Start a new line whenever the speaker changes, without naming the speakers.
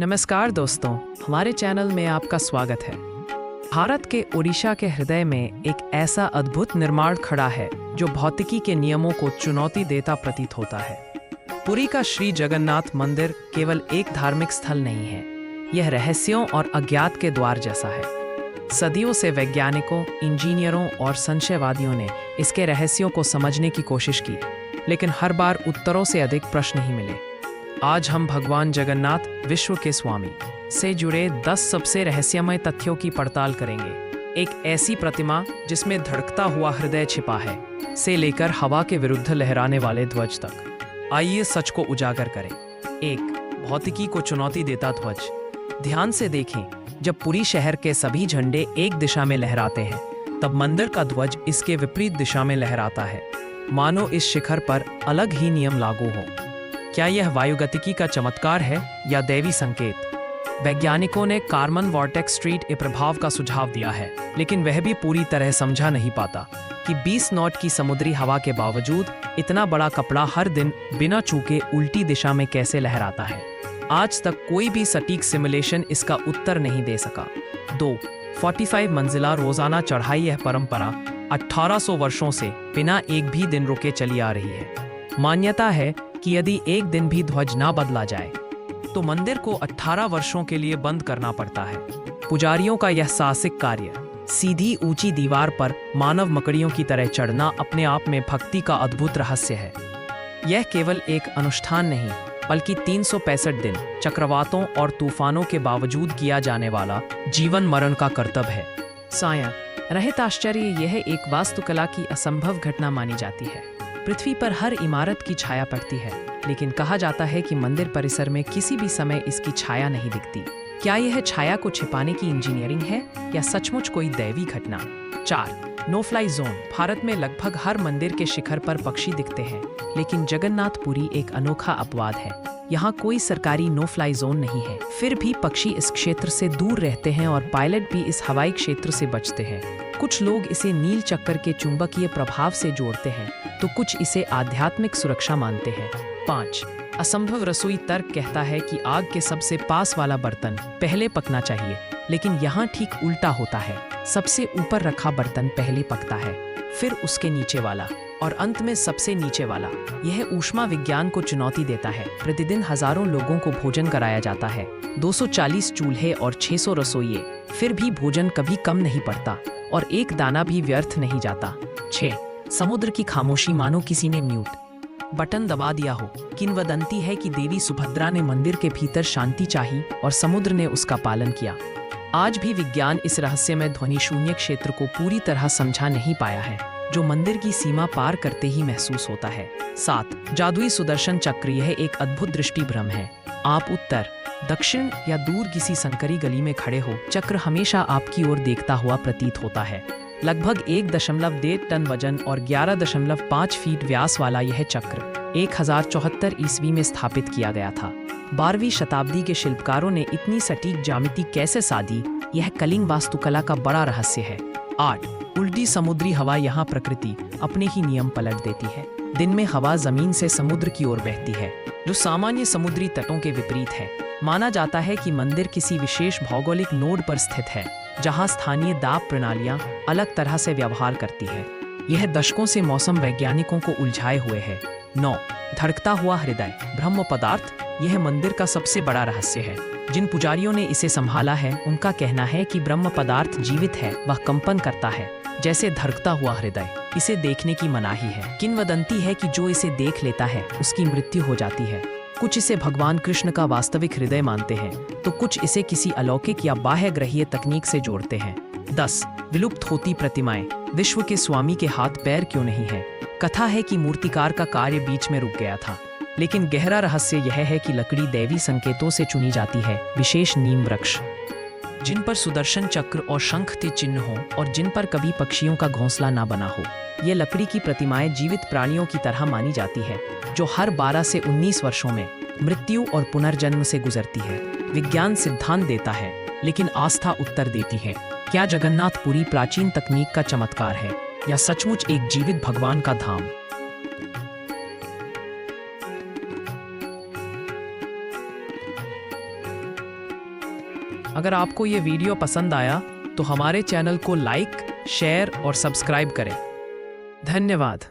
नमस्कार दोस्तों, हमारे चैनल में आपका स्वागत है। भारत के ओडिशा के हृदय में एक ऐसा अद्भुत निर्माण खड़ा है जो भौतिकी के नियमों को चुनौती देता प्रतीत होता है। पुरी का श्री जगन्नाथ मंदिर केवल एक धार्मिक स्थल नहीं है, यह रहस्यों और अज्ञात के द्वार जैसा है। सदियों से वैज्ञानिकों, इंजीनियरों और संशयवादियों ने इसके रहस्यों को समझने की कोशिश की, लेकिन हर बार उत्तरों से अधिक प्रश्न ही मिले। आज हम भगवान जगन्नाथ, विश्व के स्वामी, से जुड़े 10 सबसे रहस्यमय तथ्यों की पड़ताल करेंगे। एक ऐसी प्रतिमा जिसमें धड़कता हुआ हृदय छिपा है, से लेकर हवा के विरुद्ध लहराने वाले ध्वज तक। आइए सच को उजागर करें। 1. भौतिकी को चुनौती देता ध्वज। ध्यान से देखें, जब पुरी शहर के सभी झंडे एक दिशा में लहराते हैं, तब मंदिर का ध्वज इसके विपरीत दिशा में लहराता है, मानो इस शिखर पर अलग ही नियम लागू हो। क्या यह वायुगतिकी का चमत्कार है या दैवी संकेत? वैज्ञानिकों ने कार्बन वॉर्टेक्स स्ट्रीट ए प्रभाव का सुझाव दिया है, लेकिन वह भी पूरी तरह समझा नहीं पाता कि 20 नॉट की समुद्री हवा के बावजूद इतना बड़ा कपड़ा हर दिन बिना चूके उल्टी दिशा में कैसे लहराता है। आज तक कोई भी सटीक सिमुलेशन इसका उत्तर नहीं दे सका। 2. 45 मंजिला रोजाना चढ़ाई। यह परंपरा 1800 वर्षों से बिना एक भी दिन रुके चली आ रही है। मान्यता है कि यदि एक दिन भी ध्वज ना बदला जाए तो मंदिर को 18 वर्षों के लिए बंद करना पड़ता है। पुजारियों का यह साहसिक कार्य, सीधी ऊंची दीवार पर मानव मकड़ियों की तरह चढ़ना, अपने आप में भक्ति का अद्भुत रहस्य है। यह केवल एक अनुष्ठान नहीं, बल्कि 365 दिन चक्रवातों और तूफानों के बावजूद किया जाने वाला जीवन मरण का कर्तव्य है। साया रहित आश्चर्य। यह एक वास्तुकला की असंभव घटना मानी जाती है। पृथ्वी पर हर इमारत की छाया पड़ती है, लेकिन कहा जाता है कि मंदिर परिसर में किसी भी समय इसकी छाया नहीं दिखती। क्या यह छाया को छिपाने की इंजीनियरिंग है या सचमुच कोई दैवी घटना? 4. No fly zone. भारत में लगभग हर मंदिर के शिखर पर पक्षी दिखते हैं, लेकिन जगन्नाथपुरी एक अनोखा अपवाद है। यहाँ कोई सरकारी नो फ्लाई जोन नहीं है, फिर भी पक्षी इस क्षेत्र से दूर रहते हैं और पायलट भी इस हवाई क्षेत्र से बचते हैं। कुछ लोग इसे नील चक्कर के चुंबकीय प्रभाव से जोड़ते हैं, तो कुछ इसे आध्यात्मिक सुरक्षा मानते हैं। 5. असंभव रसोई तर्क कहता है कि आग के सबसे पास वाला बर्तन पहले पकना चाहिए, लेकिन यहाँ ठीक उल्टा होता है। सबसे ऊपर रखा बर्तन पहले पकता है, फिर उसके नीचे वाला और अंत में सबसे नीचे वाला। यह ऊष्मा विज्ञान को चुनौती देता है। प्रतिदिन हजारों लोगों को भोजन कराया जाता है, 240 चूल्हे और 600 रसोइये, फिर भी भोजन कभी कम नहीं पड़ता और एक दाना भी व्यर्थ नहीं जाता। 6. समुद्र की खामोशी, मानो किसी ने म्यूट बटन दबा दिया हो। किंवदंती है कि देवी सुभद्रा ने मंदिर के भीतर शांति चाही और समुद्र ने उसका पालन किया। आज भी विज्ञान इस रहस्यमय ध्वनि शून्य क्षेत्र को पूरी तरह समझा नहीं पाया है, जो मंदिर की सीमा पार करते ही महसूस होता है। 7. जादुई सुदर्शन चक्र। यह एक अद्भुत दृष्टि भ्रम है। आप उत्तर, दक्षिण या दूर किसी संकरी गली में खड़े हो, चक्र हमेशा आपकी ओर देखता हुआ प्रतीत होता है। लगभग 1.1 टन वजन और 11.5 फीट व्यास वाला यह चक्र 1074 ईस्वी में स्थापित किया गया था। 12वीं शताब्दी के शिल्पकारों ने इतनी सटीक ज्यामिति कैसे साधी, यह कलिंग वास्तुकला का बड़ा रहस्य है। 8. उल्टी समुद्री हवा। यहाँ प्रकृति अपने ही नियम पलट देती है। दिन में हवा जमीन से समुद्र की ओर बहती है, जो सामान्य समुद्री तटों के विपरीत है। माना जाता है कि मंदिर किसी विशेष भौगोलिक नोड पर स्थित है, जहां स्थानीय दाब प्रणालियां अलग तरह से व्यवहार करती है। यह दशकों से मौसम वैज्ञानिकों को उलझाए हुए है। 9. धड़कता हुआ हृदय, ब्रह्म पदार्थ। यह मंदिर का सबसे बड़ा रहस्य है। जिन पुजारियों ने इसे संभाला है, उनका कहना है कि ब्रह्म पदार्थ जीवित है, वह कंपन करता है जैसे धड़कता हुआ हृदय। इसे देखने की मनाही है। किंवदंती है कि जो इसे देख लेता है उसकी मृत्यु हो जाती है। कुछ इसे भगवान कृष्ण का वास्तविक हृदय मानते हैं, तो कुछ इसे किसी अलौकिक या बाह्य ग्रहीय तकनीक से जोड़ते हैं। 10. विलुप्त होती प्रतिमाएं। विश्व के स्वामी के हाथ पैर क्यों नहीं है? कथा है कि मूर्तिकार का कार्य बीच में रुक गया था, लेकिन गहरा रहस्य यह है कि लकड़ी दैवी संकेतों से चुनी जाती है, विशेष नीम वृक्ष जिन पर सुदर्शन चक्र और शंख के चिन्ह हो और जिन पर कभी पक्षियों का घोंसला ना बना हो। ये लकड़ी की प्रतिमाएं जीवित प्राणियों की तरह मानी जाती है, जो हर 12 से 19 वर्षों में मृत्यु और पुनर्जन्म से गुजरती है। विज्ञान सिद्धांत देता है, लेकिन आस्था उत्तर देती है। क्या जगन्नाथपुरी प्राचीन तकनीक का चमत्कार है या सचमुच एक जीवित भगवान का धाम? अगर आपको ये वीडियो पसंद आया तो हमारे चैनल को लाइक, शेयर और सब्सक्राइब करें। धन्यवाद।